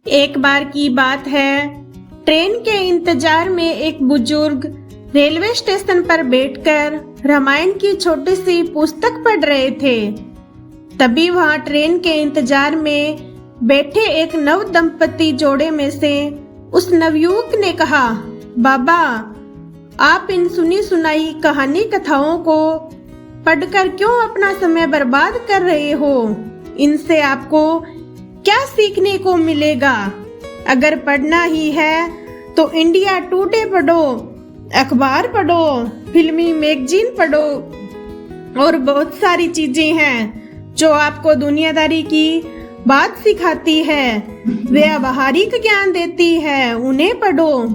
एक बार की बात है, ट्रेन के इंतजार में एक बुजुर्ग रेलवे स्टेशन पर बैठकर रामायण की छोटी सी पुस्तक पढ़ रहे थे। तभी वहां ट्रेन के इंतजार में बैठे एक नव दंपति जोड़े में से उस नवयुवक ने कहा, बाबा, आप इन सुनी सुनाई कहानी कथाओं को पढ़कर क्यों अपना समय बर्बाद कर रहे हो? इनसे आपको क्या सीखने को मिलेगा? अगर पढ़ना ही है तो इंडिया टुडे पढ़ो, अखबार पढ़ो, फिल्मी मैगजीन पढ़ो और बहुत सारी चीजें हैं जो आपको दुनियादारी की बात सिखाती है, व्यावहारिक ज्ञान देती है, उन्हें पढ़ो।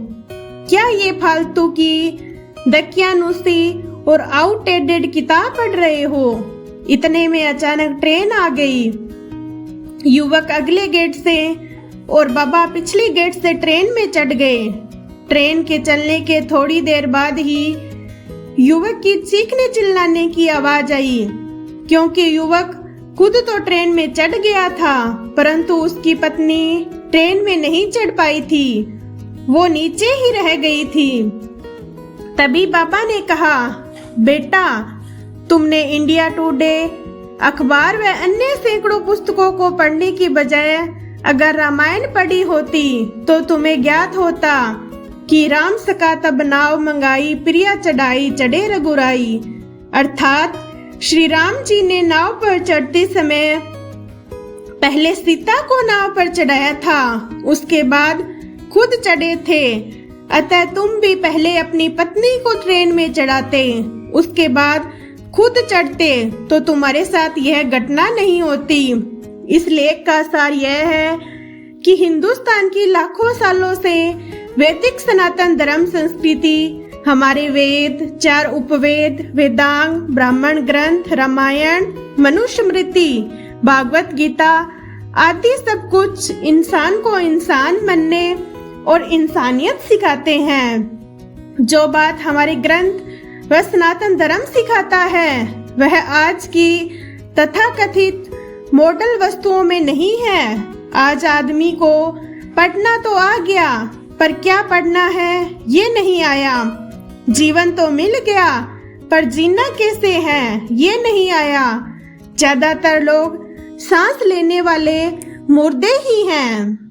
क्या ये फालतू की दकियानुसी और आउटडेटेड किताब पढ़ रहे हो? इतने में अचानक ट्रेन आ गई। युवक अगले गेट से और बाबा पिछले गेट से ट्रेन में चढ़ गए। ट्रेन के चलने के थोड़ी देर बाद ही युवक की चीखने चिल्लाने की आवाज आई, क्योंकि युवक खुद तो ट्रेन में चढ़ गया था, परंतु उसकी पत्नी ट्रेन में नहीं चढ़ पाई थी, वो नीचे ही रह गई थी। तभी बाबा ने कहा, बेटा, तुमने इंडिया टुडे अखबार व अन्य सैकड़ों पुस्तकों को पढ़ने की बजाय अगर रामायण पढ़ी होती तो तुम्हें ज्ञात होता कि राम सका तब नाव मंगाई, प्रिया चढ़ाई चढ़े रघुराई। अर्थात श्री राम जी ने नाव पर चढ़ते समय पहले सीता को नाव पर चढ़ाया था, उसके बाद खुद चढ़े थे। अतः तुम भी पहले अपनी पत्नी को ट्रेन में चढ़ाते, उसके बाद खुद चढ़ते तो तुम्हारे साथ यह घटना नहीं होती। इस लेख का सार यह है कि हिंदुस्तान की लाखों सालों से वैदिक सनातन धर्म संस्कृति, हमारे वेद, 4 उपवेद, वेदांग, ब्राह्मण ग्रंथ, रामायण, मनुस्मृति, भागवत गीता आदि सब कुछ इंसान को इंसान बनने और इंसानियत सिखाते हैं। जो बात हमारे ग्रंथ वह सनातन धर्म सिखाता है वह आज की तथाकथित मॉडल वस्तुओं में नहीं है। आज आदमी को पढ़ना तो आ गया, पर क्या पढ़ना है ये नहीं आया। जीवन तो मिल गया, पर जीना कैसे है ये नहीं आया। ज्यादातर लोग सांस लेने वाले मुर्दे ही हैं।